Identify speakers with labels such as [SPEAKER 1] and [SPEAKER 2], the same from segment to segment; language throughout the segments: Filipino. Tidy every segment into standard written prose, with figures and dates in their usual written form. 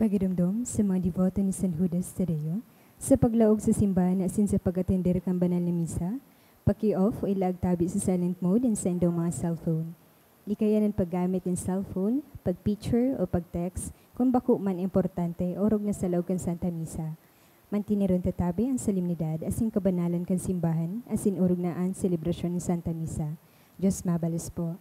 [SPEAKER 1] Pagidumdum sa mga devoto ni San Judas Tadeo, sa paglaog sa simbahan asin sa pag-atender kang banal na misa, paki-off o ilagtabi sa silent mode and send ang mga cellphone. Likayan ang paggamit ng cellphone, pag-picture o pag-text kung bako man importante o rog na sa laog kan Santa Misa. Mantiniron tatabi ang solemnidad asin kabanalan kan simbahan asin urog na ang selebrasyon ng Santa Misa. Diyos mabalos po.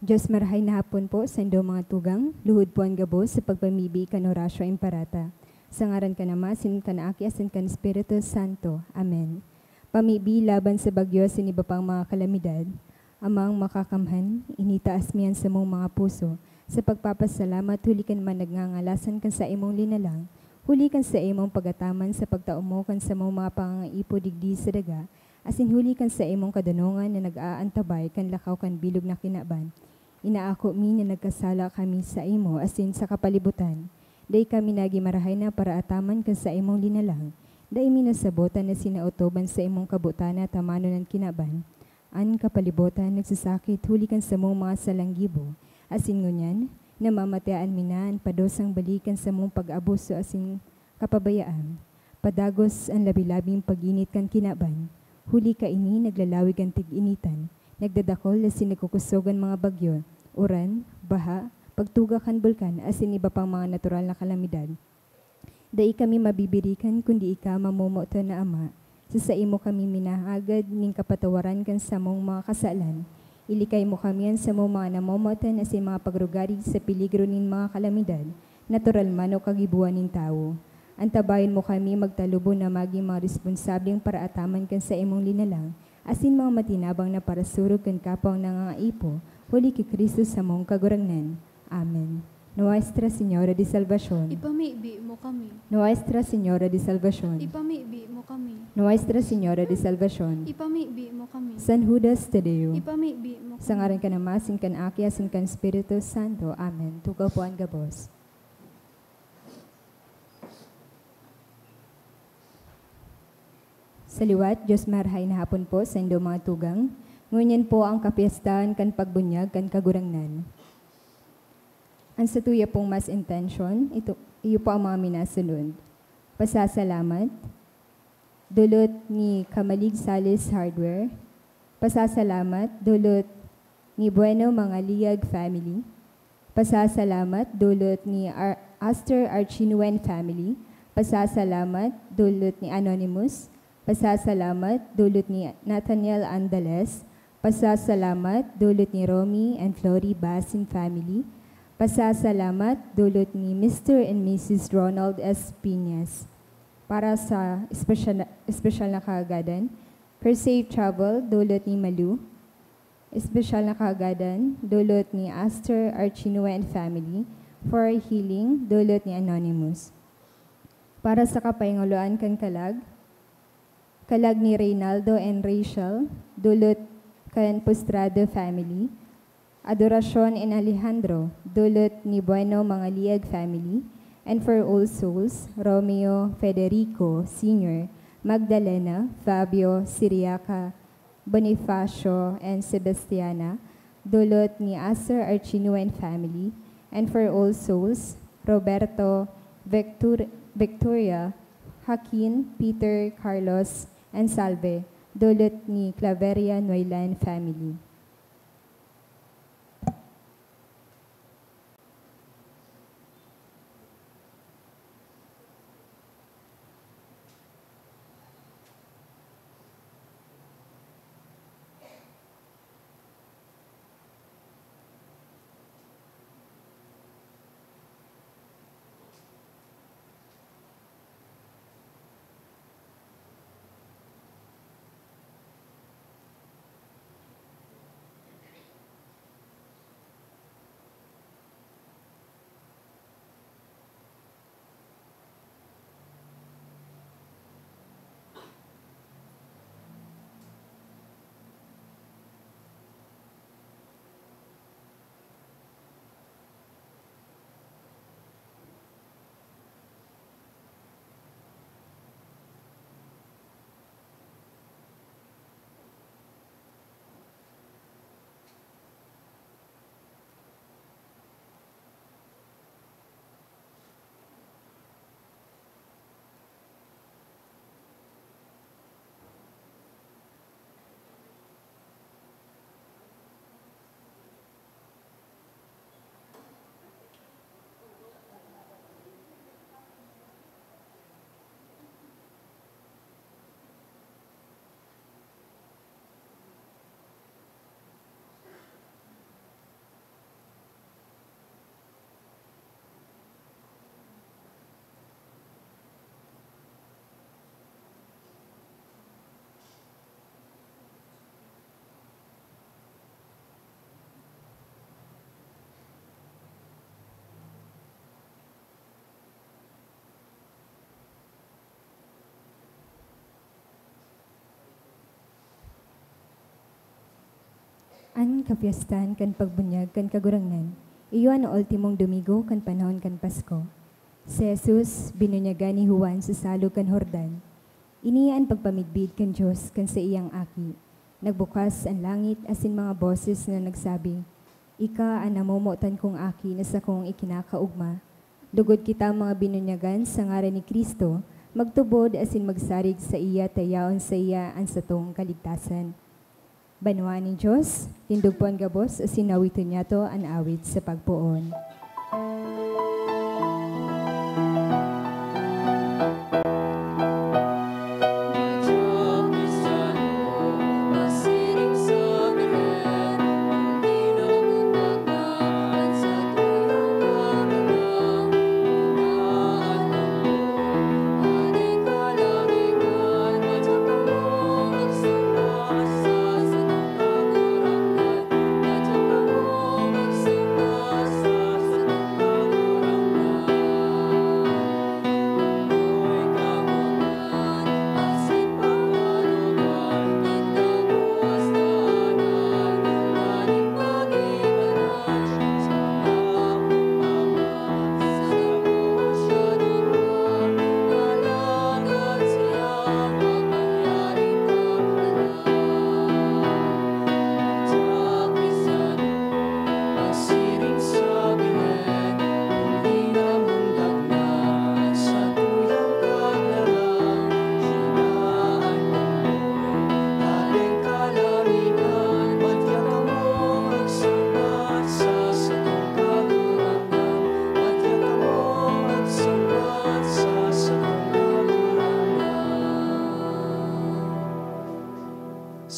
[SPEAKER 1] Diyos marahay na hapon po sa indo mga tugang, luhod po ang gabos sa pagpamibi kan orasyo imparata. Sa ngaran ka na masin, kan aki asin kan Espiritu Santo. Amen. Pamibi laban sa bagyo sin iba pang mga kalamidad, amang makakamhan, initaas miyan sa mong mga puso, sa pagpapasalamat, huli kan man nagnangalasan kan sa imong linalang, huli kan sa imong pagataman sa pagtaumo kan sa mong mga pangangaipo digdi sa daga, asin huli kan sa imong kadunungan na nag-aantabay kan lakaw kan bilog na kinaban. Inaako mi na nagkasala kami sa imo asin sa kapalibutan. Day kami nagi marahay na para ataman kan sa imong linalang. Day mi nasabotan na sinautoban sa imong kabutan at tamano ng kinaban. An kapalibutan nagsasakit hulikan sa mong mga salanggibo. Asin ngunyan, namamatean mi na ang padosang balikan sa mong pag-abuso asin kapabayaan. Padagos ang labi-labing pag-init kan kinaban. Huli ka ini naglalawig ang tig-initan. Nagdadakol asin nagkukusogan mga bagyo. Uran, baha, pagtuga kan bulkan asin iba pang mga natural na kalamidad. Dai kami mabibirikan kundi ika mamumoto na ama. Sa imo kami minahagad ning kapatawaran kan sa mong mga kasalan. Ilikay mo kami sa mong mga namomotan asin mga pagrugari sa peligro nin mga kalamidad, natural man o kagibuan nin tao. Antabayin mo kami magtalubo na maging mga responsableng para ataman kan sa imong linalang, asin mga matinabang na para surog kan kapang nangangaipo, huli ki Kristo sa mong kagurangnan. Amen. Nuestra Señora de Salvación.
[SPEAKER 2] Ipamibi mo kami.
[SPEAKER 1] Nuestra Señora de Salvación.
[SPEAKER 2] Ipamibi mo kami.
[SPEAKER 1] Nuestra Señora de Salvación.
[SPEAKER 2] Ipamibi mo kami.
[SPEAKER 1] San Judas Tadeo.
[SPEAKER 2] Ipamibi mo kami.
[SPEAKER 1] Sa ngaran ka na masin kan aki asin kan Espiritu Santo. Amen. Tugaw po ang gabos. Sa liwat, Diyos marahay na hapon po sa indo mga tugang. Ngunyan po ang kapiestahan kan pagbunyag kan kagurangnan. Ang sa tuya pong mas intention, iyo po ang mga minasunod. Pasasalamat, dulot ni Kamalig Salis Hardware. Pasasalamat, dulot ni Bueno Mangaliyag Family. Pasasalamat, dulot ni Aster Archinuen Family. Pasasalamat, dulot ni Anonymous. Pasasalamat, dulot ni Nathaniel Andales. Pasasalamat, dulot ni Romy and Flory Basin Family. Pasasalamat, dulot ni Mr. and Mrs. Ronald S. Piñas. Para sa special na kaagadan, for safe travel, dulot ni Malu. Special na kaagadan, dulot ni Aster Archinua and Family. For healing, dulot ni Anonymous. Para sa kapayanguluan kan kalag ni Reynaldo and Rachel, dulot kan Postrado Family. Adorasyon and Alejandro, dulot ni Bueno Mangaliyag Family. And for All Souls, Romeo Federico Sr., Magdalena, Fabio Siriaca, Bonifacio, and Sebastiana, dulot ni Aster Archinuen Family. And for All Souls, Roberto, Victoria, Joaquin, Peter, Carlos, and Salve, dulot ni Claveria Noylan Family. An kapiestan kan pagbunyag kan kagurangnan. Iyo ang ultimong Domingo kan panahon kan Pasko. Si Jesus binunyagan ni Juan sa salog kan Jordan. Iniya ang pagpamidbid kan Diyos kan sa iyang aki. Nagbukas ang langit asin mga boses na nagsabi, Ika ang namumutan kong aki na sa kong ikinakaugma. Dugod kita mga binunyagan sa ngaran ni Kristo, magtubod asin magsarig sa iya tayaon sa iya ang satong kaligtasan. Banwa ni Diyos, tindugpuan gabos asin nawiton niya to ang awit sa pagpuon.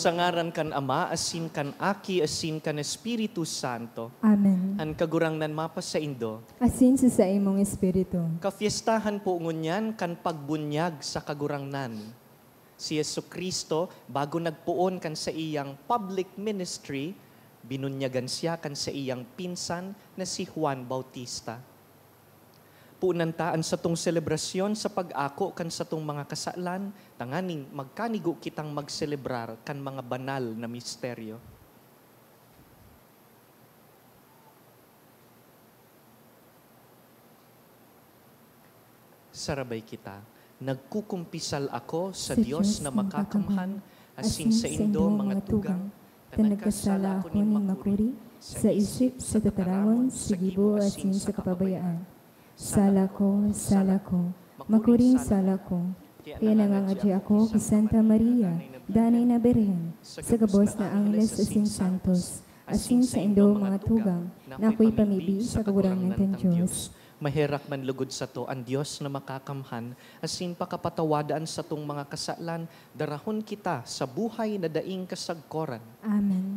[SPEAKER 3] Sa ngaran kan Ama, asin kan Aki, asin kan Espiritu Santo.
[SPEAKER 1] Amen.
[SPEAKER 3] An kagurangnan mapa sa Indo.
[SPEAKER 1] Asin sa imong espiritu.
[SPEAKER 3] Kafiestahan po ngunyan kan pagbunyag sa kagurangnan. Si Jesucristo, bago nagpuon kan sa iyang public ministry, binunyagan siya kan sa iyang pinsan na si Juan Bautista. Puunantaan sa tong selebrasyon sa pag-ako kan sa tong mga kasalan, tanganing magkanigo kitang magselebrar kan mga banal na misteryo. Sarabay kita, nagkukumpisal ako sa Diyos na makakamhan, asin sa Indo mga tugang,
[SPEAKER 1] na nagkasala ako ni makuri, sa isip, sa tatarangon, sa gibo, asin sa kapabayaan. Sala ko, makuring sala ko. Kaya nangangadya ako kay Santa Maria, Danay na Birhen, sa gabos na Angeles asin Santos, asin sa Indo mga tugang, na ako'y pamibi sa kagurangan ng Diyos.
[SPEAKER 3] Maherak man lugod sa to ang Diyos na makakamhan, asin pakapatawadaan sa tong mga kasalan, darahon kita sa buhay na daing kasagkoran.
[SPEAKER 1] Amen.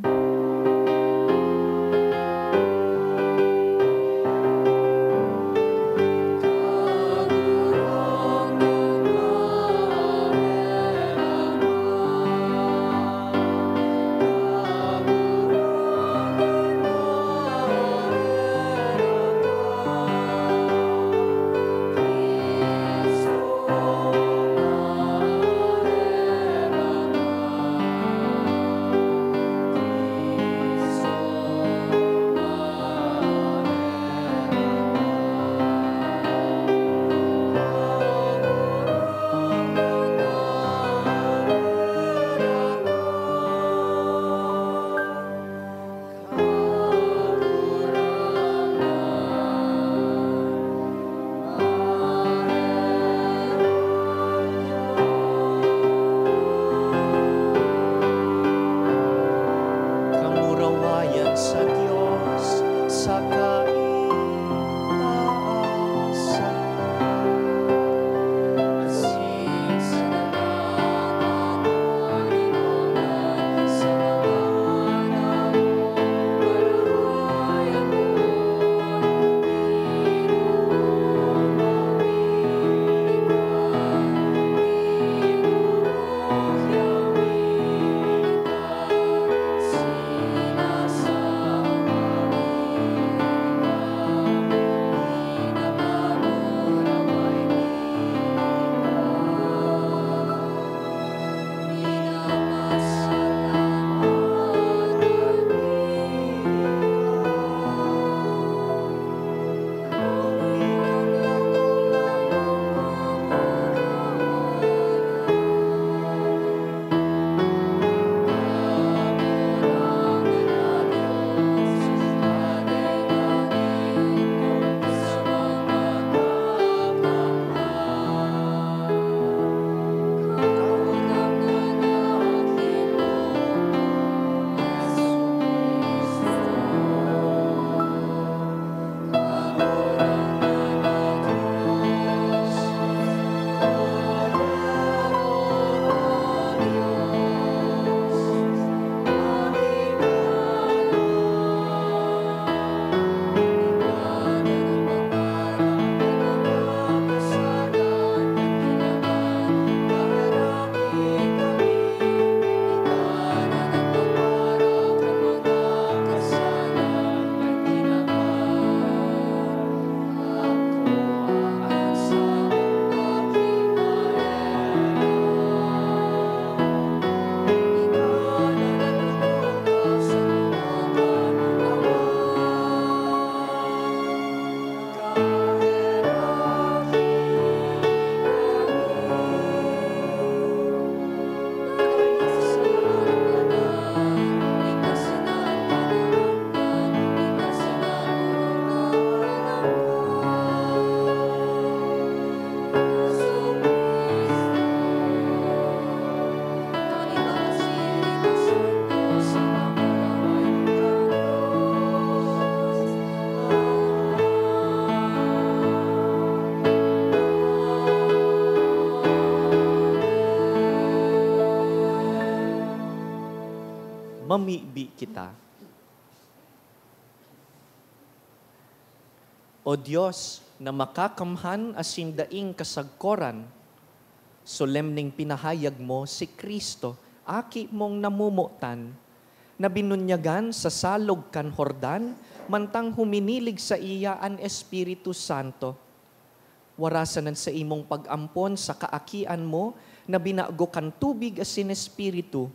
[SPEAKER 3] mamibi kita. O Diyos, na makakamhan asin daing kasagkoran, solemning pinahayag mo si Kristo, aki mong namumutan, na binunyagan sa salog kan Hordan, mantang huminilig sa iya an Espiritu Santo. Warasanan sa imong pag-ampon sa kaakian mo, na binago kan tubig asin Espiritu,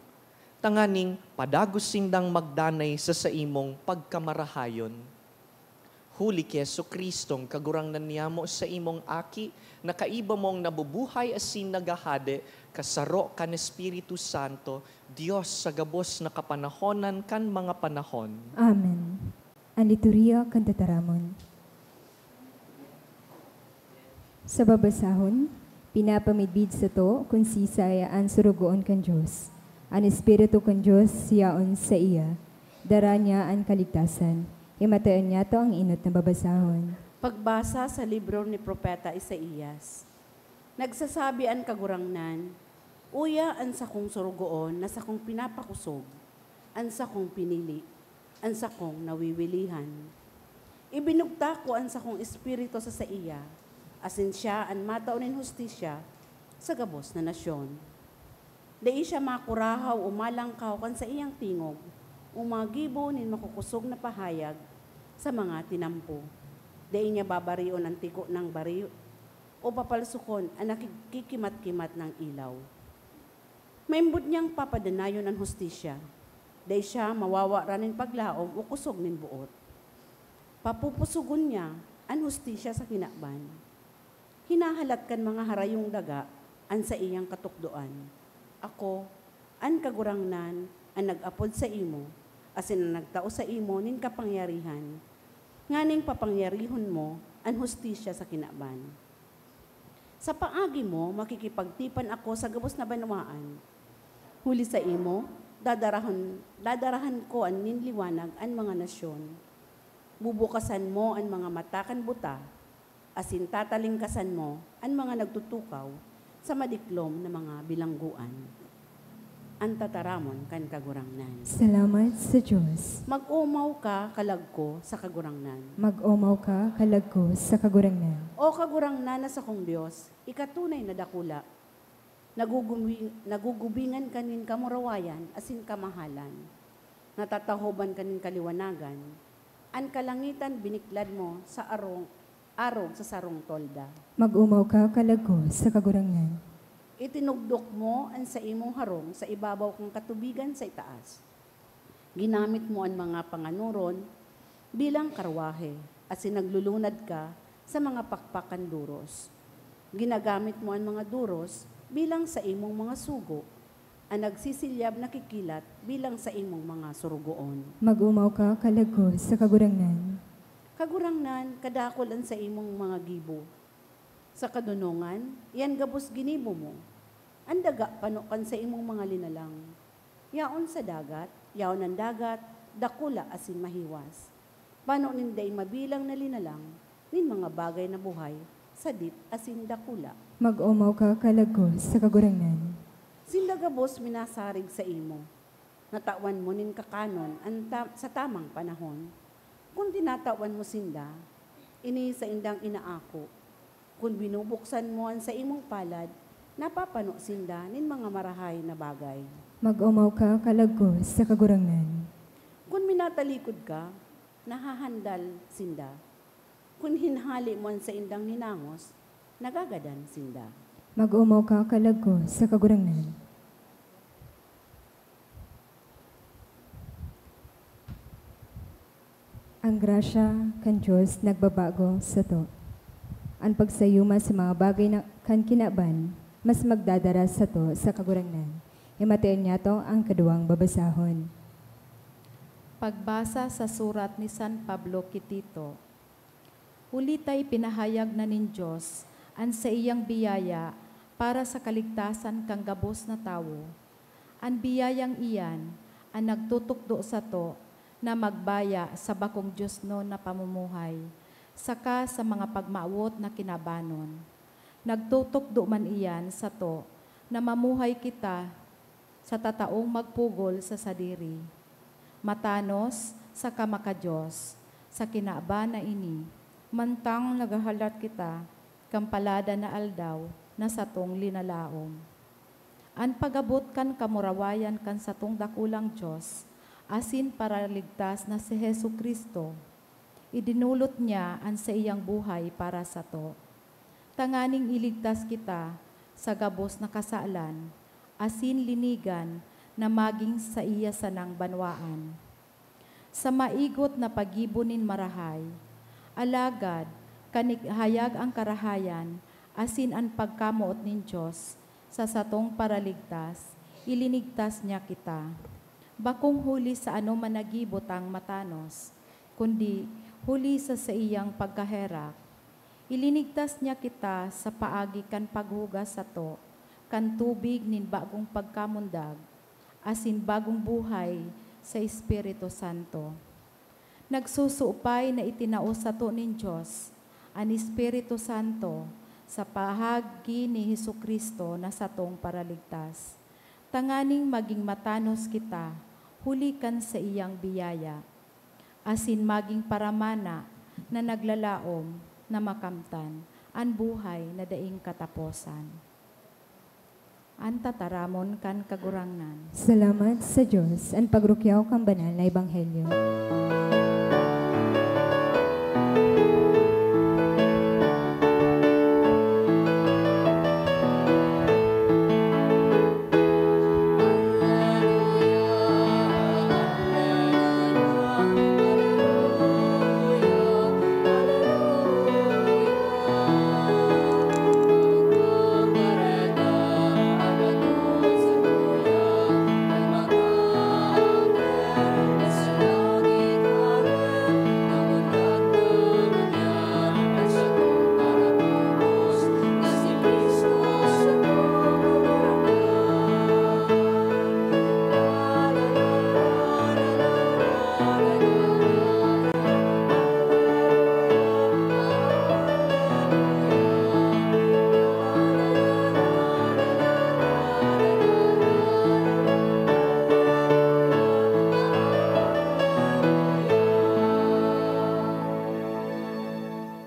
[SPEAKER 3] tanganing padagos sindang magdanay sa imong pagkamarahayon. Huli ki Jesucristong kagurangnan niya mo sa imong aki, na kaiba mong nabubuhay asin nagahade, kasaro kan Espiritu Santo, Diyos sa gabos na kapanahonan kan mga panahon.
[SPEAKER 1] Amen. Ang liturya kan tataramon. Sa babasahon, pinapamidbid sa to kung sisaya ang surugoon kan Diyos. Ang Espiritu kan Diyos siyaon sa iya. Dara niya ang kaligtasan. Himatayon niya to ang inot na babasahon.
[SPEAKER 4] Pagbasa sa libro ni Propeta Isaías. Nagsasabi ang kagurangnan, uya ang sakong surugoon na sakong pinapakusog, ang sakong pinili, ang sakong nawiwilihan. Ibinugta ko ang sakong espiritu sa iya, asin siya ang mataunin hustisya sa gabos na nasyon. Dai siya makurahaw o malangkaw kan sa iyang tingog, umagibo nin makukusog na pahayag sa mga tinampo. Dai niya babarion ang tigo ng bariyo o papalsukon ang nakikikimat-kimat ng ilaw. Maimbod niyang papadanayon ang hustisya. Dai siya mawawa ranin paglaom o kusog nin buot. Papupusugon niya ang hustisya sa kinakban. Hinahalat kan mga harayong daga an sa iyang katukdoan. Ako, an kagurangnan, ang nag-apod sa imo, asin ang nagtao sa imo nin kapangyarihan, nganing papangyarihon mo ang hustisya sa kinakban. Sa paagi mo, makikipagtipan ako sa gabos na banwaan. Huli sa imo, dadarahan ko ang ninliwanag ang mga nasyon. Bubukasan mo ang mga matakan buta, asin tatalingkasan mo ang mga nagtutukaw sa madiklom na mga bilangguan. Ang tataramon kan kagurangnan.
[SPEAKER 1] Salamat sa Diyos.
[SPEAKER 4] Mag-umaw ka kalagko sa kagurangnan.
[SPEAKER 1] Mag-umaw ka kalagko sa kagurangnan.
[SPEAKER 4] O kagurangnan na sa kong Diyos, ikatunay na dakula. Nagugubingan kanin kamurawayan asin kamahalan. Natatahoban kanin kaliwanagan. Ang kalangitan biniklad mo sa arog sa sarong tolda.
[SPEAKER 1] Mag-umaw ka kalagko sa kagurangnan.
[SPEAKER 4] Itinugdok mo ang sa imong harong sa ibabaw kong katubigan sa itaas. Ginamit mo ang mga panganuron bilang karwahe at sinaglulunad ka sa mga pakpakan duros. Ginagamit mo ang mga duros bilang sa imong mga sugo, ang nagsisilyab na kikilat bilang sa imong mga surugoon.
[SPEAKER 1] Mag-umaw ka kalagko sa kagurangnan.
[SPEAKER 4] Kagurangnan, kadakol ang sa imong mga gibo. Sa kadunungan, yan gabos ginibo mo. Ang daga panukan sa imong mga linalang. Yaon sa dagat, yaon ang dagat, dakula asin mahiwas. Pano ninday mabilang na linalang, nin mga bagay na buhay, sadit asin dakula.
[SPEAKER 1] Mag-umaw ka kalagko sa kagurangnan.
[SPEAKER 4] Sinda gabos minasarig sa imo. Natawan mo nin kakanon sa tamang panahon. Kung tinatawan mo sinda, ini sa indang inaako. Kung binubuksan mo sa imong palad, napapano sinda nin mga marahay na bagay.
[SPEAKER 1] Mag-umaw ka kalagko sa kagurangnan.
[SPEAKER 4] Kung minatalikod ka, nahahandal sinda. Kung hinhali mo sa indang hinangos, nagagadan sinda.
[SPEAKER 1] Mag-umaw ka kalagko sa kagurangnan. Ang grasya kan Diyos nagbabago sa to. Ang pagsayuma sa mga bagay na kan kinaban, mas magdadara sa to sa kagurangnan. Himatayon niya to ang kaduwang babasahon.
[SPEAKER 5] Pagbasa sa surat ni San Pablo Kitito. Huli tay pinahayag na nin Diyos ang sa iyang biyaya para sa kaligtasan kang gabos na tawo. Ang biyayang iyan ang nagtutukdo sa to na magbaya sa bakong Diyos no na pamumuhay, saka sa mga pagmaawot na kinabanon. Nagtutukdo man iyan sa to na mamuhay kita sa tataong magpugol sa sadiri. matanos sa kamakadiyos, sa kinaaba na ini, mantang nagahalat kita, kampalada na aldaw, na satong linalaom. An pagabot kan kamurawayan kan satong dakulang Diyos, asin para ligtas na si Hesu Kristo, idinulot niya an sa iyang buhay para sa to. Tanganing iligtas kita sa gabos na kasaalan, asin linigan na maging sa iya sanang banwaan. Sa maigot na pagibunin marahay, alagad kanihayag ang karahayan, asin ang pagkamuot nin Diyos, sa satong paraligtas, ilinigtas niya kita. Bakong huli sa ano managibot ang matanos, kundi huli sa iyang pagkaherak. Ilinigtas niya kita sa paagi kan paghugas sa to, kan tubig nin bagong pagkamundag, asin bagong buhay sa Espiritu Santo. Nagsusuupay na itinao sa to nin Diyos, ang Espiritu Santo, sa pahagi ni Hesu Kristo na satong paraligtas. Tanganing maging matanos kita, hulikan sa iyang biyaya, asin maging paramana na naglalaom na makamtan, ang buhay na daing kataposan. Ang tataramon kan kagurangnan.
[SPEAKER 1] Salamat sa Diyos, ang pagrukyaw kang banal na Ebanghelyo.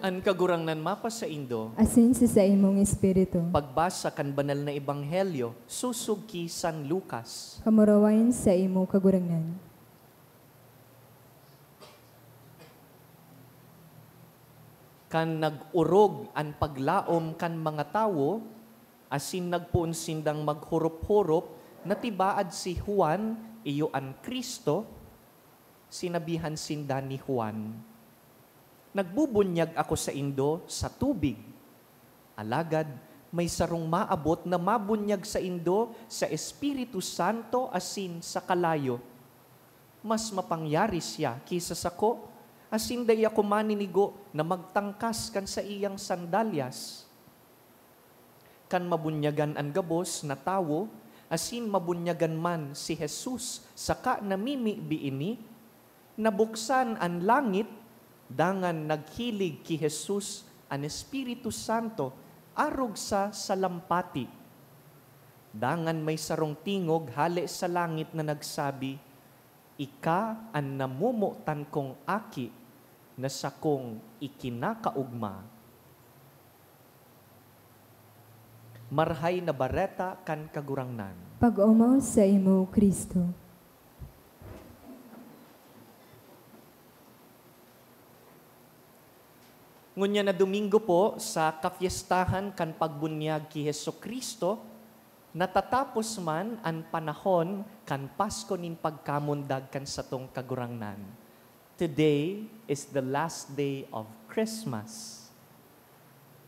[SPEAKER 3] An kagurangnan mapa sa Indo,
[SPEAKER 1] Asin sa imong espiritu.
[SPEAKER 3] pagbasa kan banal na ebanghelyo, susug ki San Lucas.
[SPEAKER 1] Kamurawain sa imo kagurangnan.
[SPEAKER 3] Kan nag-urog an paglaom kan mga tawo, asin nagpuon sindang maghurup-hurup, natibaad si Juan, iyo an Kristo, sinabihan sinda ni Juan, nagbubunyag ako sa Indo sa tubig. Alagad, may sarong maabot na mabunyag sa Indo sa Espiritu Santo asin sa kalayo. Mas mapangyari siya kisa sa ko, asin day ako maninigo na magtangkas kan sa iyang sandalyas. Kan mabunyagan ang gabos na tawo, asin mabunyagan man si Jesus saka namimi biini, nabuksan ang langit, dangan naghilig ki Jesus ang Espiritu Santo arog sa salampati. Dangan may sarong tingog hali sa langit na nagsabi, ika ang namumutan kong aki na sa kong ikinakaugma. Marhay na bareta kan kagurangnan.
[SPEAKER 1] Pag-umaw sa imo, Kristo.
[SPEAKER 3] Ngunya na Domingo po sa kapiestahan kan pagbunyag ki Hesu Kristo, natatapos man ang panahon kan Pasko nin pagkamundag kan satong kagurangnan. Today is the last day of Christmas.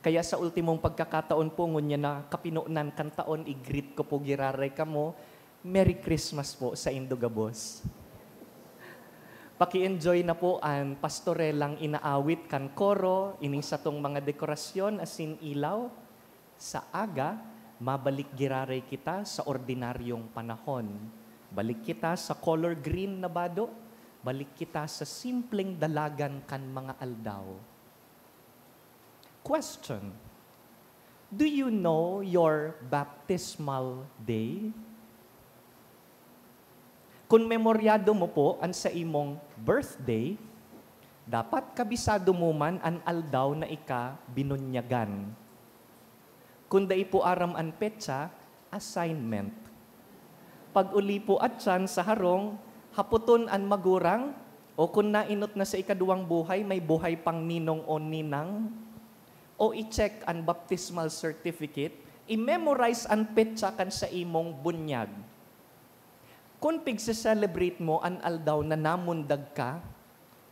[SPEAKER 3] Kaya sa ultimong pagkakataon po, ngunya na kapinuunan kan taon, i-greet ko po giraray kamo, Merry Christmas po sa Indogabos. Paki-enjoy na po ang pastorelang inaawit kan koro, ining sa tong mga dekorasyon asin ilaw. Sa aga, mabalik giraray kita sa ordinaryong panahon. Balik kita sa color green na bado, balik kita sa simpleng dalagan kan mga aldaw. Question: do you know your baptismal day? Kung memoryado mo po ang sa imong birthday, dapat kabisado mo man ang aldaw na ika binunyagan. Kung dai po aram ang petsa, assignment. Pag uli po atyan sa harong, haputon ang magurang, o kung nainot na sa ikaduwang buhay, may buhay pang ninong o ninang, o i-check ang baptismal certificate, i-memorize ang petsa kan sa imong bunyag. Kung pigse-celebrate mo an aldaw na namundag ka,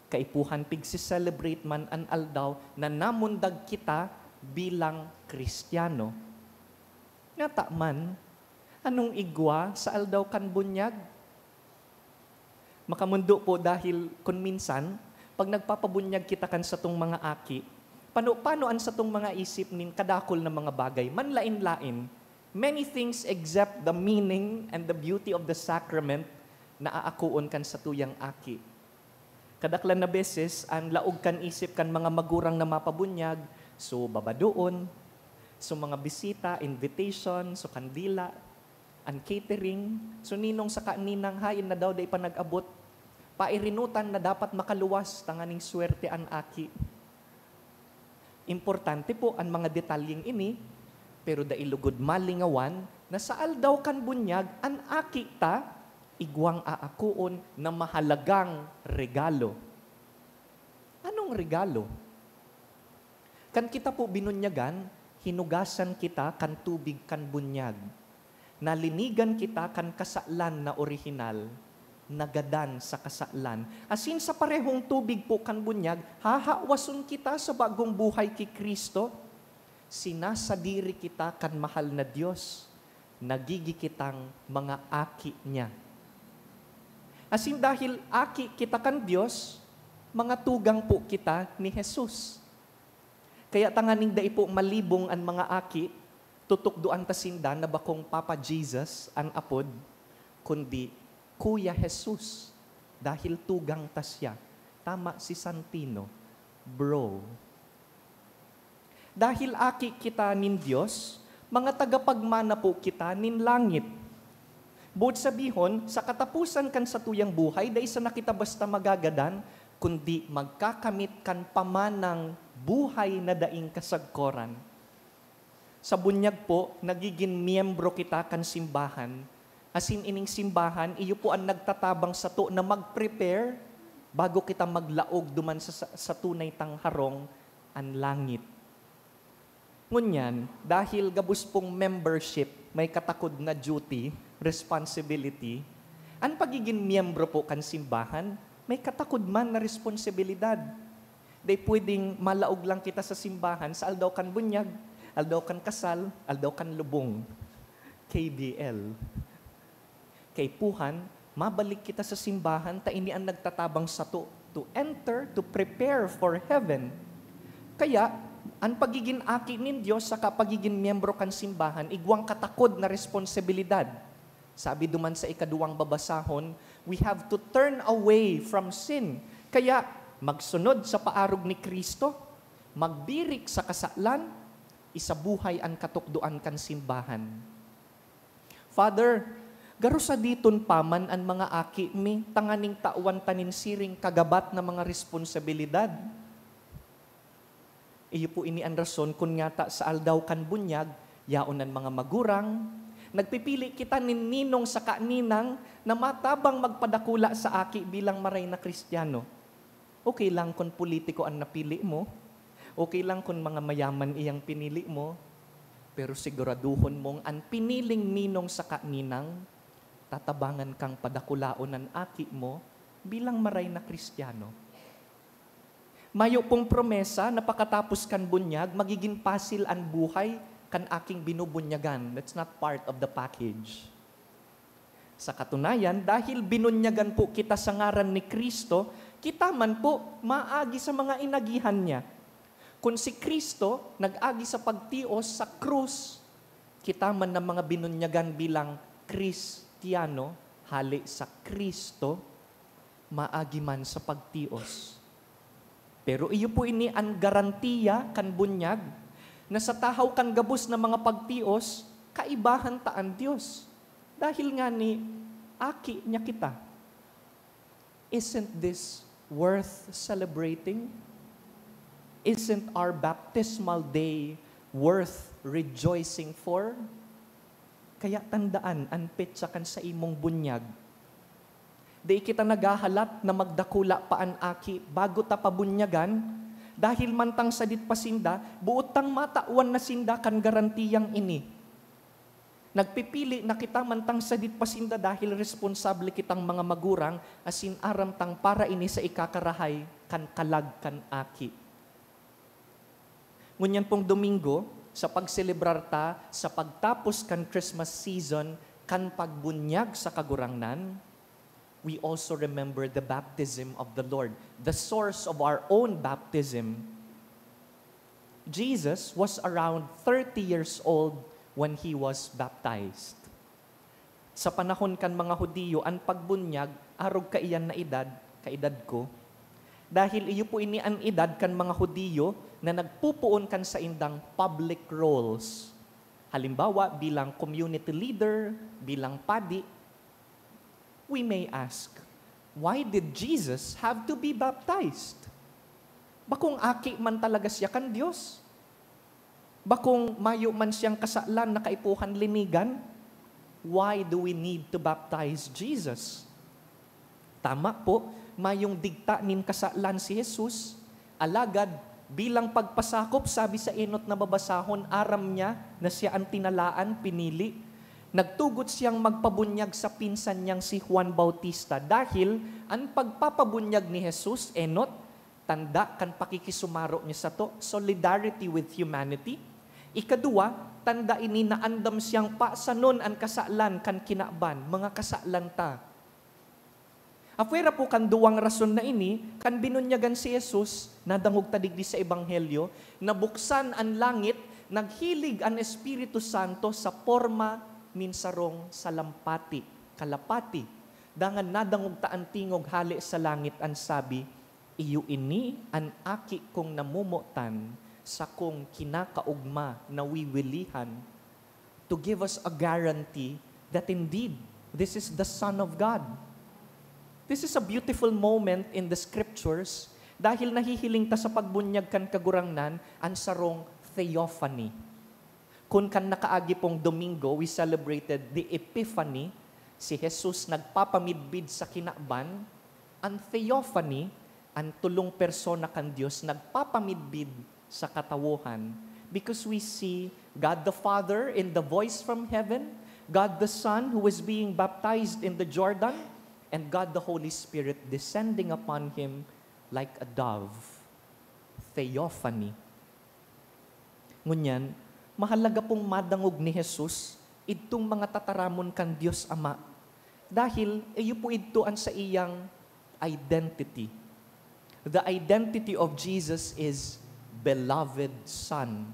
[SPEAKER 3] kaipuhan pigse-celebrate man an aldaw na namundag kita bilang Kristiyano. Nga man, anong igwa sa aldaw kan bunyag? Makamundo po dahil kung minsan, pag nagpapabunyag kita kan sa tong mga aki, paano an sa tong mga isip nin kadakol na mga bagay, manlain-lain, many things except the meaning and the beauty of the sacrament na aakuon kan sa tuyang aki. Kadaklan na beses, ang laog kan isip kan mga magurang na mapabunyag, so babadoon, so mga bisita, invitation, so kandila, ang catering, so ninong sa kaninang hain na daw day pa nag-abot, pairinutan na dapat makaluwas, tanganing swerte ang aki. Importante po ang mga detalyeng ini, pero dailugod malingawan na sa aldaw kan bunyag, ang aki ta, igwang aakuon na mahalagang regalo. Anong regalo? Kan kita po binunyagan, hinugasan kita kan tubig kan bunyag. Nalinigan kita kan kasaklan na orihinal, nagadan sa kasaklan. Asin sa parehong tubig po kan bunyag, hahawason kita sa bagong buhay kay Kristo. Sinasadiri kita kan mahal na Diyos, nagigi kitang mga aki niya. Asin dahil aki kita kan Diyos, mga tugang po kita ni Jesus. Kaya tanganing dai po malibong ang mga aki, tutukduan tasindan na bakong Papa Jesus ang apod, kundi Kuya Jesus, dahil tugang tasya. Tama si Santino, bro. Dahil aki kita nin Diyos, mga tagapagmana po kita nin langit. Buot sabihon, sa katapusan kan sa tuyang buhay, dahil sa nakita basta magagadan, kundi magkakamit kan pamanang buhay na daing kasagkoran. Sa bunyag po, nagiging miyembro kita kan simbahan. Asin ining simbahan, iyo po ang nagtatabang sa to na mag-prepare bago kita maglaog duman sa tunay tang harong ang langit. Ngunyan, dahil gabus pong membership, may katakod na duty, responsibility, ang pagiging miyembro po kan simbahan, may katakod man na responsibilidad. Day pwedeng malaog lang kita sa simbahan sa aldaw kan bunyag, aldaw kan kasal, aldaw kan lubong. KBL. Kay puhan, mabalik kita sa simbahan, ta ini ang nagtatabang sa to enter, to prepare for heaven. Kaya, ang pagiging aki nin Diyos sa pagiging miyembro kan simbahan, igwang katakod na responsibilidad. Sabi duman sa ikaduwang babasahon, we have to turn away from sin. Kaya, magsunod sa paarog ni Kristo, magbirik sa kasaklan, isabuhay ang katukduan kan simbahan. Father, garo sa diton paman ang mga aki mi, tanganing tauan tanin siring kagabat na mga responsibilidad. Iyo po ini ang rason kung ngata sa aldaw kan bunyag, yaonan mga magurang, nagpipili kita nin ninong sa kaninang na matabang magpadakula sa aki bilang maray na Kristiyano. Okay lang kung politiko ang napili mo, okay lang kung mga mayaman iyang pinili mo, pero siguraduhon mong ang piniling ninong sa kaninang, tatabangan kang padakulaon ng aki mo bilang maray na Kristiyano. Mayo pong promesa na pakatapos kan bunyag, magiging pasil ang buhay kan aking binubunyagan. That's not part of the package. Sa katunayan, dahil binunyagan po kita sa ngaran ni Kristo, kita man po maagi sa mga inagihan niya. Kung si Kristo nag-agi sa pagtios sa krus, kita man ng mga binunyagan bilang Kristiyano, hali sa Kristo, maagi man sa pagtios. Pero iyo po ini ang garantiya kan bunyag na sa tahaw kan gabos na mga pagtios, kaibahan taan Diyos. Dahil nga ni aki niya kita. Isn't this worth celebrating? Isn't our baptismal day worth rejoicing for? Kaya tandaan, ang petsa kan sa imong bunyag. Di kita nagahalat na magdakula paan aki bago ta pabunyagan, dahil mantang sadit pasinda, buotang matawan na sinda kan garantiyang ini. Nagpipili na kita mantang sadit pasinda dahil responsable kitang mga magurang asin aram tang para ini sa ikakarahay kan kalag kan aki. Ngunyan pong Domingo, sa pagselebrar ta, sa pagtapos kan Christmas season, kan pagbunyag sa kagurangnan, we also remember the baptism of the Lord, the source of our own baptism. Jesus was around 30 years old when He was baptized. Sa panahon kan mga Hudiyo, ang pagbunyag, arog kaiyan na edad, kaedad ko, dahil iyo po ini ang edad kan mga Hudiyo na nagpupuon kan sa indang public roles. Halimbawa, bilang community leader, bilang padi, we may ask, why did Jesus have to be baptized? Bakong aki man talaga siya kan Diyos? Bakong mayo man siyang kasalan na kaipuhan linigan? Why do we need to baptize Jesus? Tama po, mayong digta nin kasalan si Jesus. Alagad, bilang pagpasakop, sabi sa enot na babasahon, aram niya na siya ang tinalaan, pinili. Nagtugot siyang magpabunyag sa pinsan niyang si Juan Bautista dahil ang pagpapabunyag ni Jesus, enot, tanda kan pakikisumaro niya sa to, solidarity with humanity. Ikadua, tanda ini na andam siyang paasanon ang kasalan kan kinaban, mga kasalan ta. Afuera po kan duwang rason na ini, kan binunyagan si Jesus, nadangog tadigdi sa Ebanghelyo, nabuksan ang langit, naghilig ang Espiritu Santo sa forma minsarong salampati, kalapati. Dangan nadangog taan tingog hali sa langit ang sabi, iyo ini ang aki kong namumutan sa kong kinakaugma na wiwilihan to give us a guarantee that indeed this is the Son of God. This is a beautiful moment in the scriptures dahil nahihiling ta sa pagbunyag kan kagurangnan ang sarong theophany. Kung kan nakaagi pong Domingo, we celebrated the Epiphany, si Jesus nagpapamidbid sa kinaban, ang theophany, ang tulong persona kan Diyos, nagpapamidbid sa katawuhan because we see God the Father in the voice from heaven, God the Son who is being baptized in the Jordan, and God the Holy Spirit descending upon Him like a dove. Theophany. Ngunyan, mahalaga pong madangog ni Jesus itong mga tataramon kan Diyos Ama dahil iyo po ito ang sa iyang identity. The identity of Jesus is beloved Son.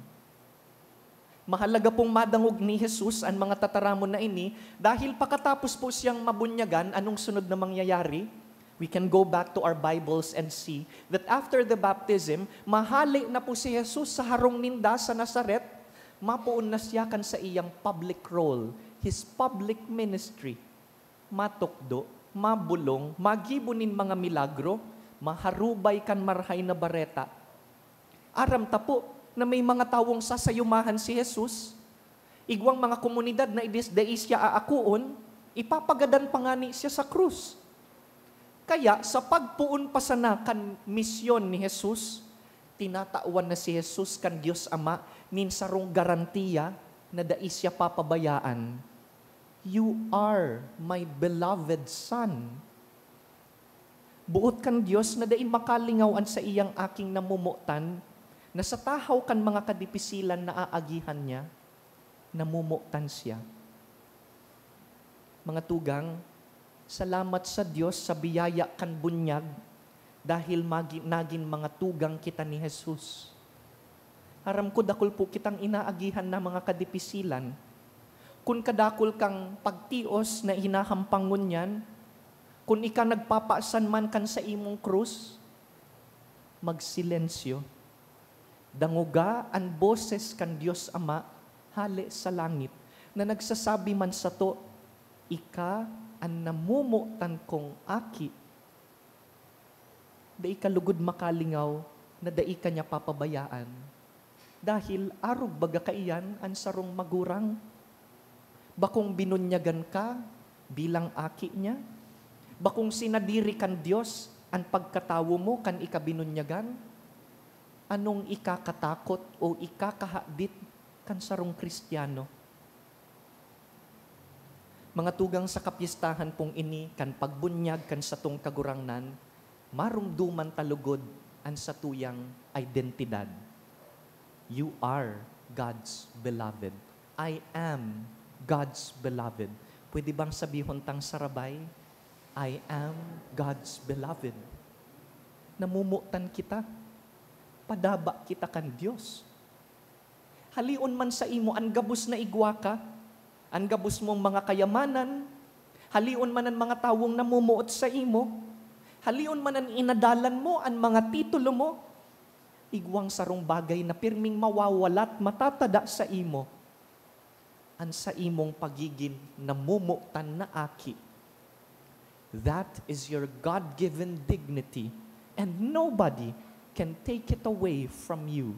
[SPEAKER 3] Mahalaga pong madangog ni Jesus ang mga tataramon na ini dahil pagkatapos po siyang mabunyagan, anong sunod na mangyayari? We can go back to our Bibles and see that after the baptism, mahali na po si Jesus sa harong ninda sa Nazaret, mapuon na siya kan sa iyang public role, His public ministry. Matukdo, mabulong, magibunin mga milagro, maharubay kan marhay na bareta. Aram ta po na may mga tawong sasayumahan si Jesus, igwang mga komunidad na idisdais siya aakuon, ipapagadan pangani siya sa krus. Kaya sa pagpuon pa sana kan misyon ni Jesus, tinatawan na si Jesus kan Diyos Ama nin sarong garantiya na dais siya papabayaan. You are my beloved Son. Buot kan Diyos na daing makalingawan sa iyang aking namumutan, na sa tahaw kan mga kadipisilan na aagihan niya, namumutan siya. Mga tugang, salamat sa Diyos sa biyaya kan bunyag dahil nagin mga tugang kita ni Jesus. Aram ko dakol po kitang inaagihan na mga kadipisilan. Kung kadakol kang pagtios na hinahampangon yan, kung ika nagpapaasan man kan sa imong krus, magsilensyo. Danguga ang boses kan Diyos Ama, hali sa langit, na nagsasabi man sa to, ika ang namumutan kong aki, dai ka lugod makalingaw, na dai ka niya papabayaan. Dahil arog baga kaiyan ang sarong magurang. Bakong binunyagan ka bilang aki niya. Bakong sinadiri kan Diyos ang pagkatawo mo kan ikabinunyagan. Anong ikakatakot o ikakahadit kan sarong Kristiyano? Mga tugang sa kapistahan pong ini, kan pagbunyag kan satong kagurangnan, marumduman talugod ang satuyang identidad. You are God's beloved. I am God's beloved. Pwede bang sabihon tang sarabay? I am God's beloved. Namumutan kita. Padaba kita kan Diyos. Halion man sa imo, ang gabos na igwa ka, ang gabos mong mga kayamanan, halion man ang mga tawong namumuot sa imo, halion man ang inadalan mo, ang mga titulo mo, igwang sarong bagay na pirming mawawalat, matatada sa imo, ang sa imong pagiging namumutan na aki. That is your God-given dignity, and nobody can take it away from you.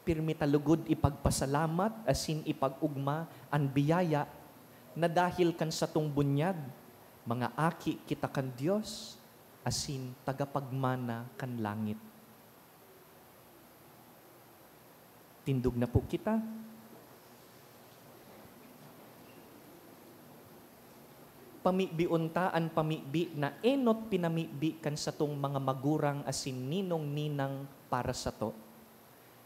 [SPEAKER 3] Pirmi talugod ipagpasalamat, asin ipag-ugma, ang biyaya, na dahil kan sa tong bunyag, mga aki kita kan Diyos, asin tagapagmana kan langit. Tindog na po kita. Pamibiuntaan pamibi na enot pinamibi kan sa tong mga magurang asin ninong-ninang para sa to.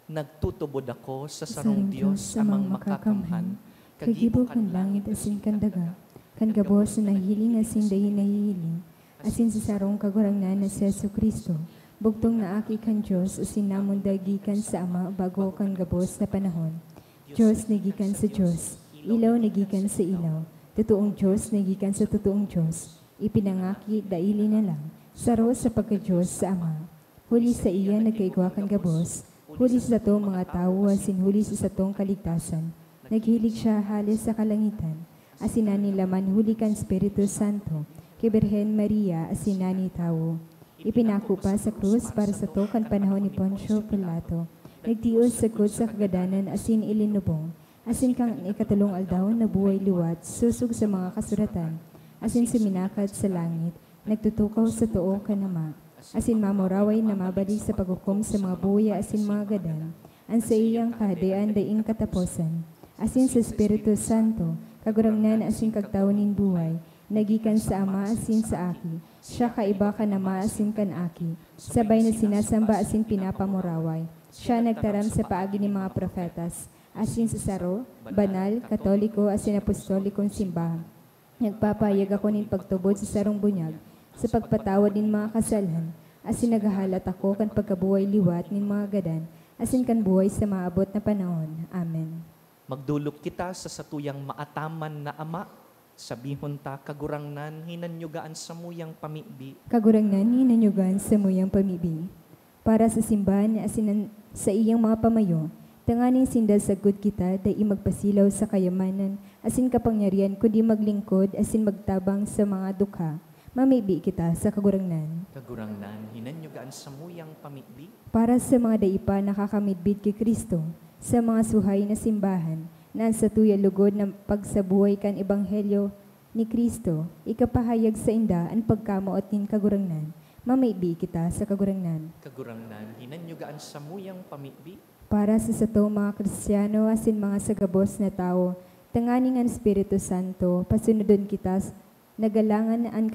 [SPEAKER 3] Nagtutubod ako sa sarong Diyos amang makakamhan,
[SPEAKER 1] kagibo kan langit asin kan daga, kan gabos na nahihiling asin dahi nahihiling, asin sa sarong kagurangnan na si Yesu Kristo, bugtong na aki kan Diyos asin namon dagikan sa Ama bago kan gabos na panahon. Diyos nagikan sa Diyos, ilaw nagikan sa ilaw, totoong Diyos nagikan sa totoong Diyos, ipinangaki daili na lang, saro sa pagka-Diyos sa Ama. Huli sa iya nagkaigwa kan gabos, huli sa to mga tao asin huli sa satong kaligtasan. Naghilig siya halos sa kalangitan, asin nani laman huli kan Espiritu Santo, kay Birhen Maria asin nani tao. Ipinako pa sa krus para sa to kan panahon ni Poncio Pilato. Nagtios sagod sa kagadanan asin ilinubong, asin kang ikatulong aldaw na buhay liwat, susug sa mga kasuratan, asin suminakad sa langit, nagtutukaw sa too kanama, asin mamuraway na mabalik sa paghukom sa mga buya asin mga gadan, ang sa iyang kahadayan daing katapusan, asin sa Espiritu Santo, kagurangnan asin kagtawnin buhay, nagikan sa Ama asin sa aki, siya kaiba ka nama asin kan aki, sabay na sinasamba asin pinapamuraway, siya nagtaram sa paagi ni mga profetas, asin sa saro, banal, katoliko, asin apostolikong simbahan. Nagpapayag ako nin pagtubod sa sarong bunyag, sa pagpatawad nin mga kasalan, asin naghahalat ako kan pagkabuhay liwat nin mga gadan, asin kan buhay sa maabot na panahon. Amen.
[SPEAKER 3] Magdulok kita sa satuyang maataman na Ama, sabihon ta kagurangnan hinanyugaan sa muyang pamibi.
[SPEAKER 1] Kagurangnan hinanyugaan sa muyang pamibi. Para sa simbahan asin sa iyang mga pamayo, tanganing sinda sagud kita dai magpasilaw sa kayamanan, asin kapangyarihan kundi maglingkod, asin magtabang sa mga dukha. Mamibi kita sa kagurangnan.
[SPEAKER 3] Kagurangnan, hinanyugaan sa muyang pamibi.
[SPEAKER 1] Para sa mga daipa nakakamidbid kay Kristo, sa mga suhay na simbahan, na sa tuya lugod ng pagsabuhay kan ebanghelyo ni Kristo, ikapahayag sa inda ang pagkamaot nin kagurangnan. Mamibi kita sa kagurangnan.
[SPEAKER 3] Kagurangnan, hinanyugaan sa muyang pamibi.
[SPEAKER 1] Para sa sato mga Kristiyano asin mga sagabos na tao, tanganing ang Espiritu Santo, pasunodon kita, nagalangan ang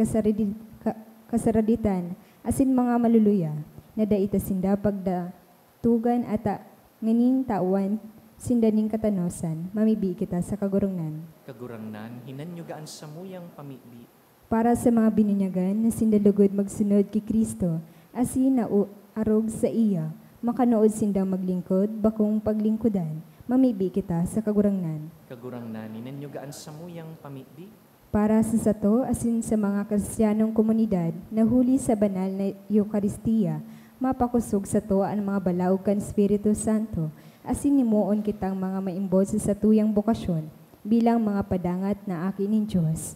[SPEAKER 1] kasaraditan, asin mga maluluya, na daita sinda pagdatugan at nganing tawan, sindaning katanosan, mamibi kita sa kagurangnan.
[SPEAKER 3] Kagurangnan, hinanyugaan sa muyang pamibi.
[SPEAKER 1] Para sa mga binunyagan na sindalugod magsunod kay Kristo, asin na arog sa iya, makanood sindang maglingkod, bakong paglingkudan, mamibi kita sa kagurangnan.
[SPEAKER 3] Kagurangnan, hinanyugaan sa muyang pamibi.
[SPEAKER 1] Para sa sato, asin sa mga Kristiyanong komunidad na huli sa banal na Eucharistia, mapakusog sa to ang mga balaog kan Espiritu Santo, asin nimuon kitang mga maimbod sa satuyang bukasyon, bilang mga padangat na akin ng Diyos.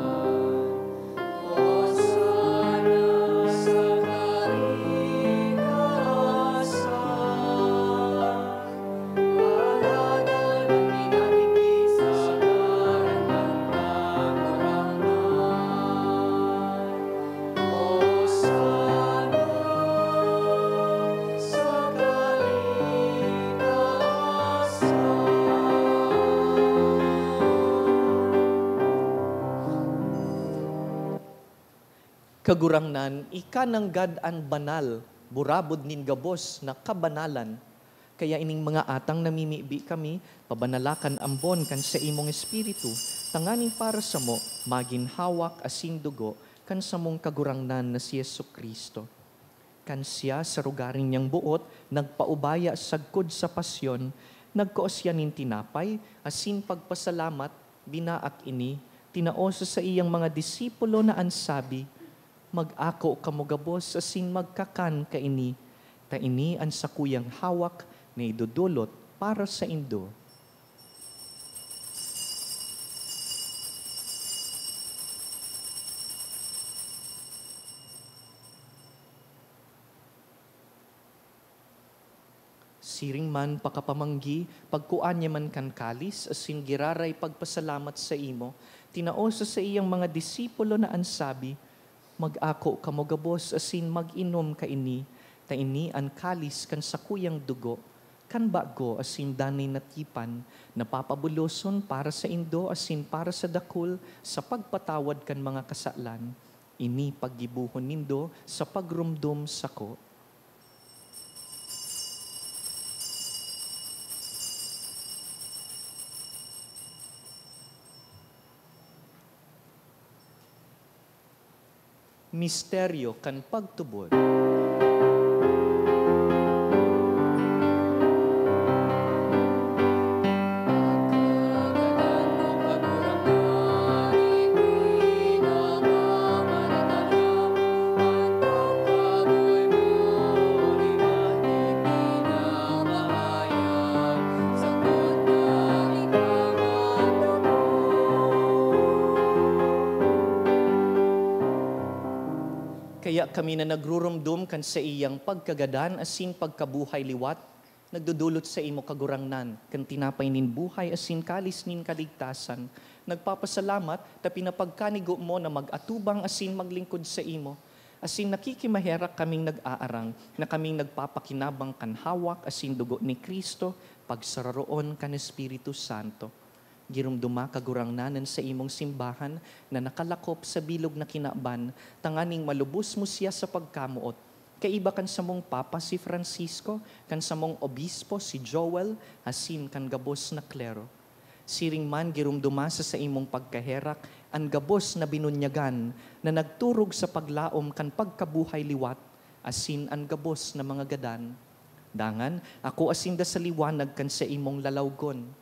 [SPEAKER 3] Kagurangnan, ika ng gadan banal, burabod nin gabos na kabanalan. Kaya ining mga atang namimibi kami, pabanalakan ambon kan sa imong espiritu, tanganing para sa mo, maginhawak asin dugo, kan sa mong kagurangnan na si Yesu Kristo. Kan siya sa rugaring niyang buot, nagpaubaya sagkod sa pasyon, nagkoos yan nin tinapay, asin pagpasalamat, binaak ini, tinaosa sa iyang mga disipulo na ansabi, mag-ako kamugabos asin magkakan kaini, ta ini ang sakuyang hawak na idudulot para sa indo. Siring man pakapamanggi, pagkuan niya man kan kalis, asin giraray pagpasalamat sa imo, tinaosa sa iyang mga disipulo na ansabi, mag-ako kamugabos asin mag-inom kaini, ta ini ang kalis kan sakuyang dugo, kan bago asin danay natipan, napapabuloson para sa indo asin para sa dakul, sa pagpatawad kan mga kasalan, ini paggibuhon nindo sa pagrumdum sako. Misteryo kan pagtubod. Kaya kami na nagrurumdum kan sa iyang pagkagadan asin pagkabuhay liwat, nagdudulot sa imo kagurangnan, kan tinapay nin buhay asin kalis nin kaligtasan. Nagpapasalamat ta pinapagkanigo mo na mag-atubang asin maglingkod sa imo. Asin nakikimaherak kaming nag-aarang, na kaming nagpapakinabang kan hawak asin dugo ni Kristo, pagsararoon kan Espiritu Santo. Girumduma kagurangnanan sa imong simbahan na nakalakop sa bilog na kinaban, tanganing malubos mo siya sa pagkamuot. Kaiba kan sa mong Papa si Francisco, kan sa mong Obispo si Joel, asin kan gabos na klero. Siring man girumduma sa imong pagkaherak, ang gabos na binunyagan na nagturog sa paglaom kan pagkabuhay liwat, asin ang gabos na mga gadan. Dangan, ako asinda sa liwanag kan sa imong lalawgon.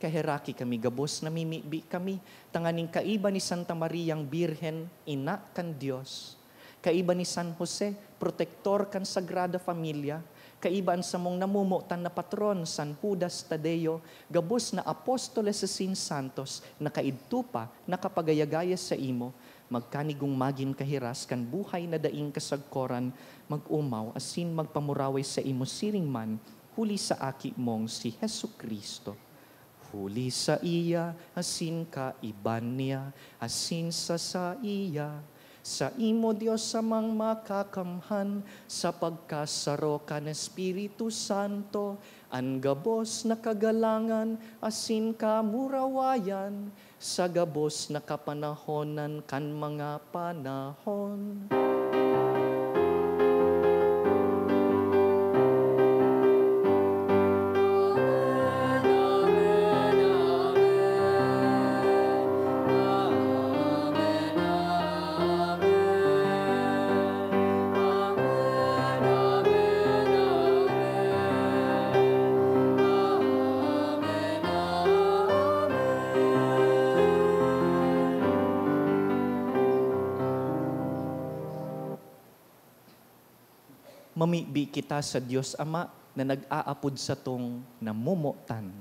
[SPEAKER 3] Kaheraki kami gabos, namimibi kami, tanganing kaiba ni Santa Mariang Birhen, ina kan Diyos. Kaiba ni San Jose, protektor kan Sagrada Familia. Kaiba sa mong namumutan na patron, San Judas Tadeo, gabos na apostoles sa Sin Santos, na kaidtupa, nakapagayagaya sa imo, magkanigong magin kahiras kan buhay na daing kasagkoran, mag-umaw, asin magpamuraway sa imo siring man, huli sa aki mong si Hesu Kristo. Huli sa iya, asin ka iban niya, asin sa iya. Sa imo Diyos samang makakamhan, sa pagkasaro kan Espiritu Santo, ang gabos na kagalangan, asin ka murawayan, sa gabos na kapanahonan kan mga panahon. Mamibi kita sa Diyos Ama na nag-aapod sa tong namumutan.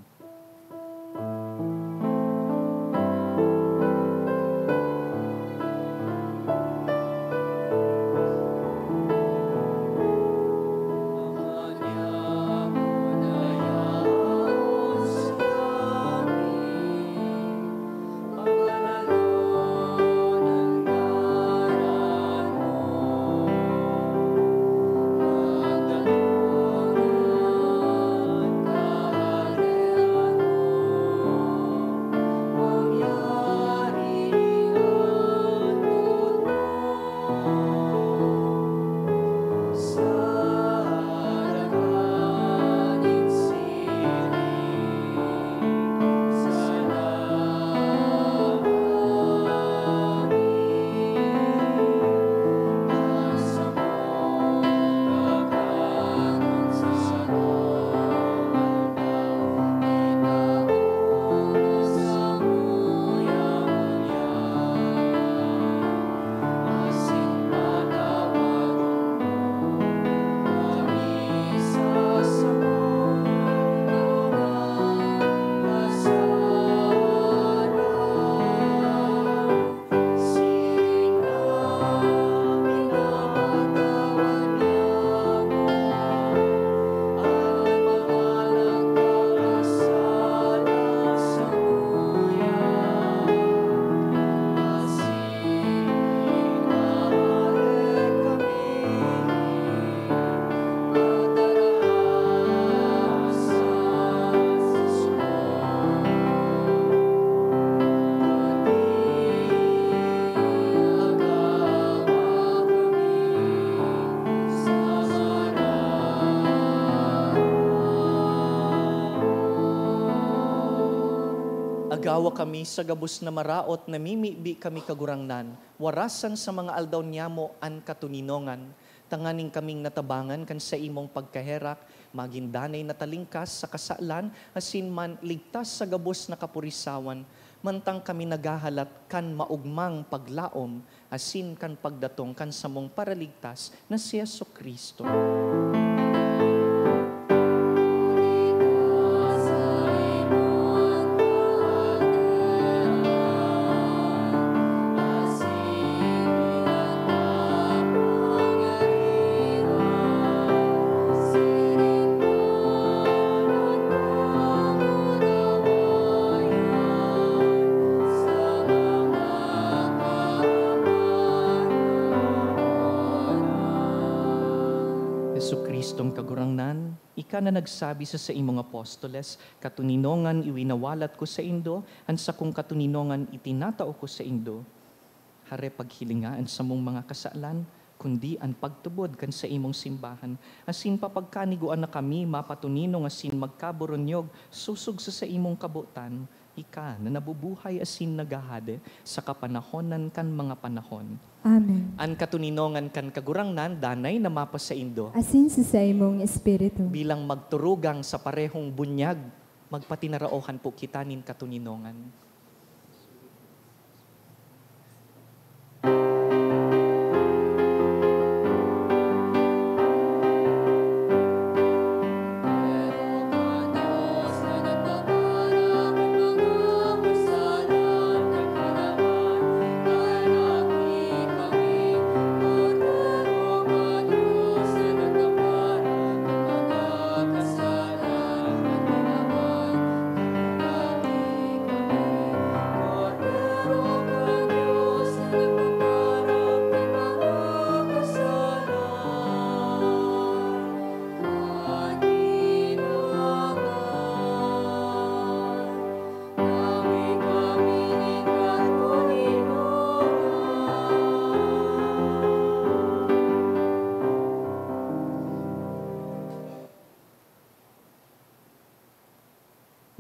[SPEAKER 3] agawa kami sa gabos na maraot na mimibi kami kagurangnan, warasan sa mga aldaw niyamo an katuninongan, tanganing kaming natabangan kan sa imong pagkaherak, magindanay na talingkas sa kasalan, asin man ligtas sa gabos na kapurisawan, mantang kami nagahalat kan maugmang paglaom, asin kan pagdatong kan samong paraligtas na si Jesucristo. Kristong kagurangnan, ika na nagsabi sa imong apostoles, katuninongan iwinawalat ko sa indo, an sa kong katuninongan itinatao ko sa indo. Hare paghilingaan sa mong mga kasalan, kundi ang pagtubod kan sa imong simbahan. Asin papagkaniguan na kami mapatuninong asin magkaburonyog, susug sa imong kabutan, ika na nabubuhay asin nagahade sa kapanahonan kan mga panahon.
[SPEAKER 1] Amen.
[SPEAKER 3] An katuninongan kan kagurangnan, danay na mapa sa indo.
[SPEAKER 1] Asin sa imong espiritu.
[SPEAKER 3] Bilang magturugang sa parehong bunyag, magpatinaraohan po kita nin katuninongan.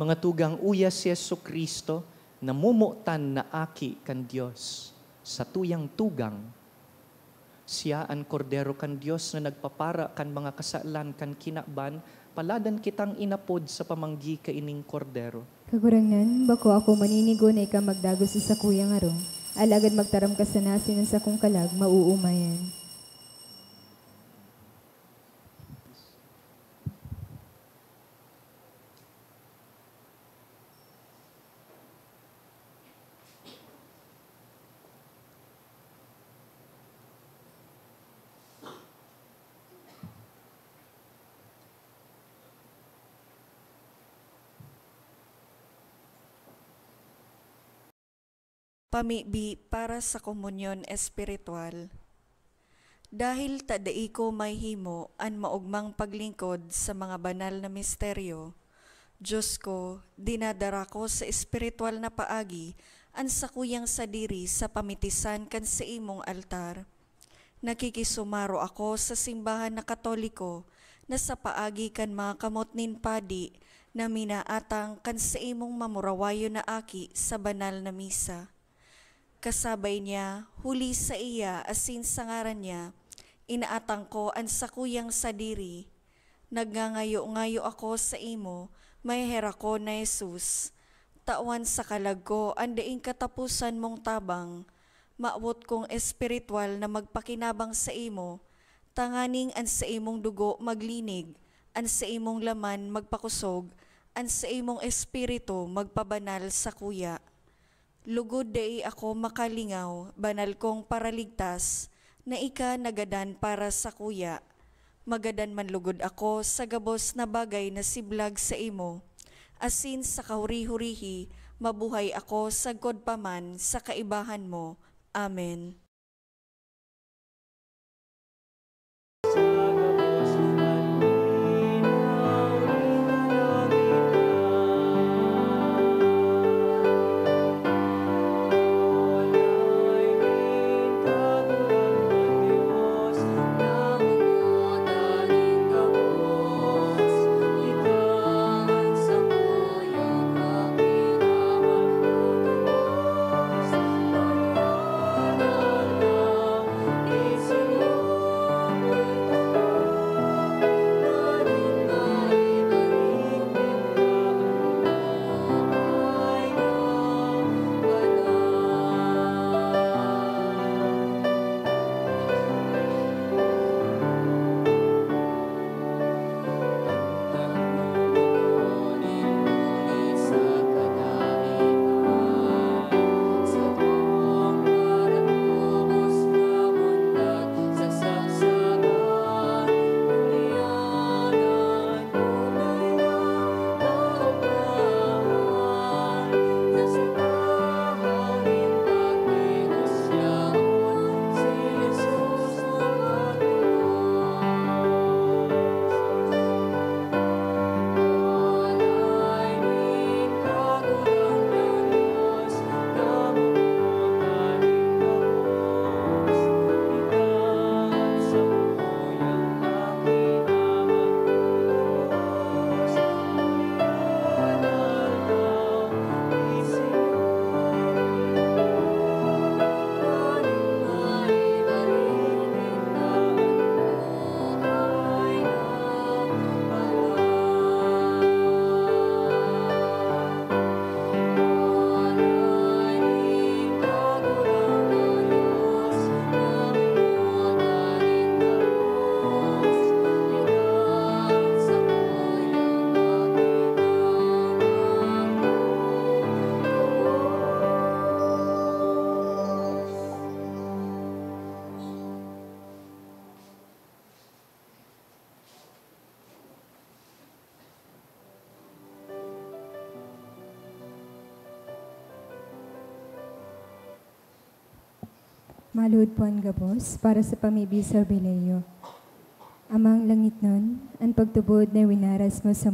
[SPEAKER 3] Mga tugang uya si Jesucristo, namumutan na aki kan Diyos. Sa tuyang tugang, siya ang kordero kan Diyos na nagpapara kan mga kasalan kan kinakban, paladan kitang inapod sa pamanggi kaining kordero.
[SPEAKER 1] Kagurangnan, bako ako maninigo na ika magdagos sa kuyang arong, alagad magtaram ka sa nasin ng sakong kalag, mauumayan.
[SPEAKER 6] Pamibi para sa komunyon espiritual. Dahil tadai ko may himo an maugmang paglingkod sa mga banal na misteryo, Diyos ko, dinadara ko sa espiritual na paagi an sakuyang sadiri sa pamitisan kan sa imong altar. Nakikisumaro ako sa simbahan na Katoliko na sa paagi kan mga kamotnin padi na minaatang kan sa imong mamurawayo na aki sa banal na misa. Kasabay niya, huli sa iya asin sa ngaran niya, inaatang ko ang sakuyang sadiri. Nagngangayo-ngayo ako sa imo, may hera ko na Jesus. Tawan sa kalag ko, andaing katapusan mong tabang. Maawot kong espiritual na magpakinabang sa imo, tanganing an sa imong dugo maglinig, an sa imong laman magpakusog, an sa imong espiritu magpabanal sa kuya. Lugod dai ako makalingaw, banal kong paraligtas, na ika nagadan para sa kuya. Magadan man lugod ako sa gabos na bagay na siblag sa imo. Asin sa kahuri-hurihi, mabuhay ako sa god paman sa kaibahan mo. Amen.
[SPEAKER 1] Maluhod po ang gabos para sa pamibi sa Bileyo. Amang langit nun, ang pagtubod na winaras mo sa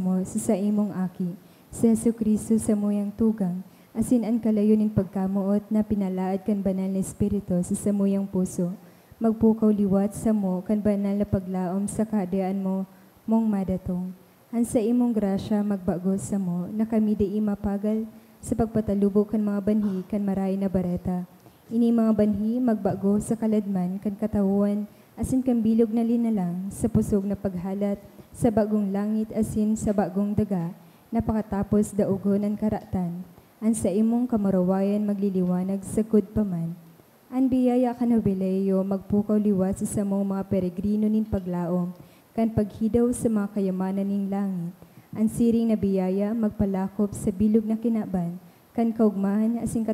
[SPEAKER 1] imong aki, sa Jesu Kristo sa muyang tugang, asin ang kalayon in pagkamuot na pinalaad kan banal na Espiritu sa samuyang puso, magpukaw liwat sa mo kan banal na paglaom sa kaadaan mo mong madatong. Ang sa imong grasya magbagos sa mo na kami di mapagal sa pagpatalubog kan mga banhi kan maray na bareta. Ini mga banhi magbago sa kaladman kan katawuan asin kan bilog na linalang sa pusog na paghalat sa bagong langit asin sa bagong daga napakatapos daugon ang karatan. Ang sa imong kamarawayan magliliwanag sa paman. Ang biyaya ka na Bileyo magpukaw liwat sa samong mga peregrino nin paglaom kan paghidaw sa mga kayamanan ning langit. Ang siring na biyaya magpalakop sa bilog na kinaban kan kaugmahan asin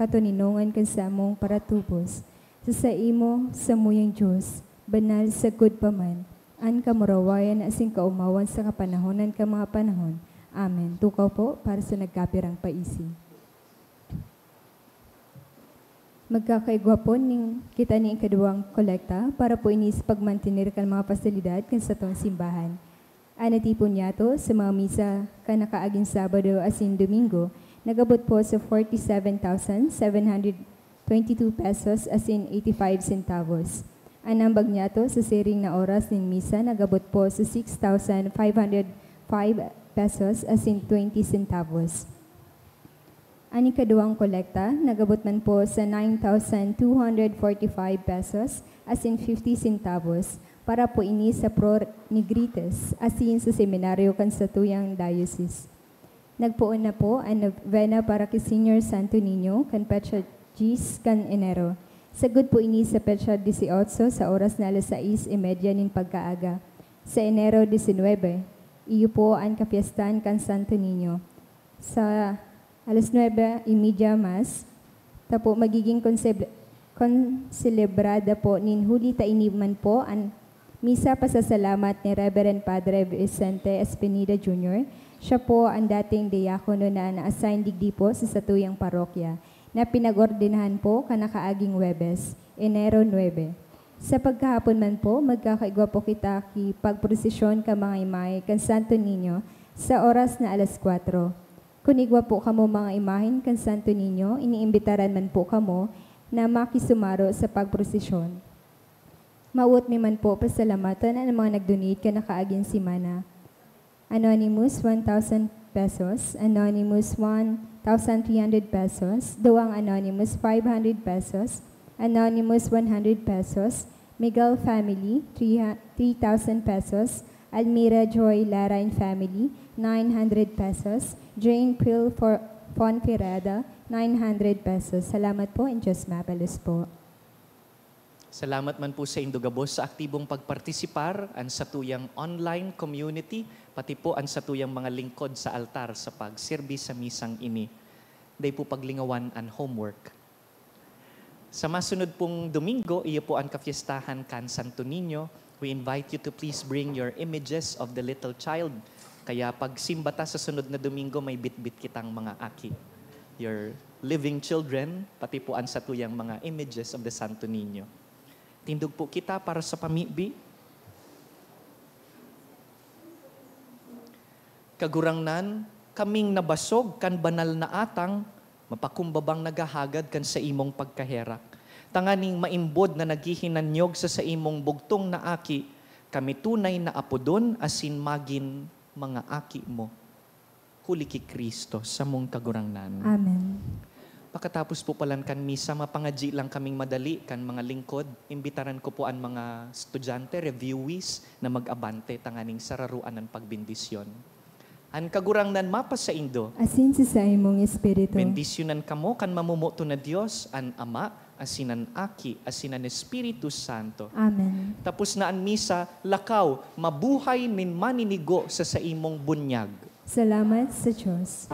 [SPEAKER 1] katuninongan kan sa among paratubos. Sa imo sa muyang Diyos, banal sa paman, ang kamurawayan asin kaumawan sa kapanahonan ka mga panahon. Amen. Tukaw po para sa nagkapirang paisi. Magkakaigwa po kita ni ikaduang kolekta para po inis pagmantinir kan mga pasilidad kan sa tong simbahan. Anatipon niya to sa mga misa kan nakaaging Sabado asin Domingo, nagabot po sa 47,722 pesos asin 85 centavos. Anambag niya to sa siring na oras ng misa, nagabot po sa 6,505 pesos asin 20 centavos. Ang ikaduwang kolekta, nagabot man po sa 9,245 pesos asin 50 centavos para po ini sa Pro Negrites asin sa seminaryo kan sa tuyang diocese. Nagpuon na po ang novena para kay Senior Santo Niño kan Petsa Gis kan Enero. Sagod po ini sa Petsa 18 sa oras na 6:30 nin pagkaaga. Sa Enero 19, iyo po ang kapiestan kan Santo Niño. Sa 9:30 mas, tapo magiging konselebrada po nin huli tainiman po ang misa pasasalamat ni Reverend Padre Vicente Espinida Jr. Siya po ang dating diakono na na-assign digdi po sa satuyang parokya na pinag-ordinahan po kanakaaging Webes, Enero 9. Sa pagkahapon man po, magkakaigwa po kita pagprosesyon ka mga imay kan Santo Niño sa oras na 4:00. Kunigwa po kamo mga imahin kan Santo Niño, iniimbitaran man po kamo na makisumaro sa pagprosesyon. Mauot mi man po pasalamatan ang mga nag-donate ka nakaaging simana. Anonymous, 1,000 pesos. Anonymous, 1,300 pesos. Duwang Anonymous, 500 pesos. Anonymous, 100 pesos. Miguel Family, 3,000 pesos. Almira Joy Lara and Family, 900 pesos. Jane Pil Fonferrada, 900 pesos. Salamat po and Diyos mapalos po.
[SPEAKER 3] Salamat man po sa Indogabos sa aktibong pagpartisipar ang satuyang online community, pati po ang satuyang mga lingkod sa altar sa pagsirbi sa misang ini. Day po paglingawan ang homework. Sa masunod pong Domingo, iyo po ang kafiestahan kan Santo Niño. We invite you to please bring your images of the little child. Kaya pag simbata sa sunod na Domingo, may bit-bit kitang mga aki. Your living children, pati po ang satuyang mga images of the Santo Niño. Tindog po kita para sa pamibi. Kagurangnan, kaming nabasog kan banal na atang, mapakumbabang nagahagad kan sa imong pagkaherak. Tanganing maimbod na naghihinanyog sa imong bugtong na aki, kami tunay na apodon asin magin mga aki mo. Huli ki Kristo sa mong kagurangnan.
[SPEAKER 1] Amen.
[SPEAKER 3] Pagkatapos po palan kan misa, mapangadji lang kaming madali kan mga lingkod. Imbitaran ko po ang mga estudyante, reviewees na mag-abante tanganing sararuan ng pagbindisyon. An kagurangnan mapa sa Indo.
[SPEAKER 1] Asin sa imong espiritu.
[SPEAKER 3] Bendisyonan kamo kan mamumuto na Dios, an Ama, asinan Aki, asinan Espiritu Santo.
[SPEAKER 1] Amen.
[SPEAKER 3] Tapos na an misa, lakaw, mabuhay min maninigo sa imong bunyag.
[SPEAKER 1] Salamat sa Diyos.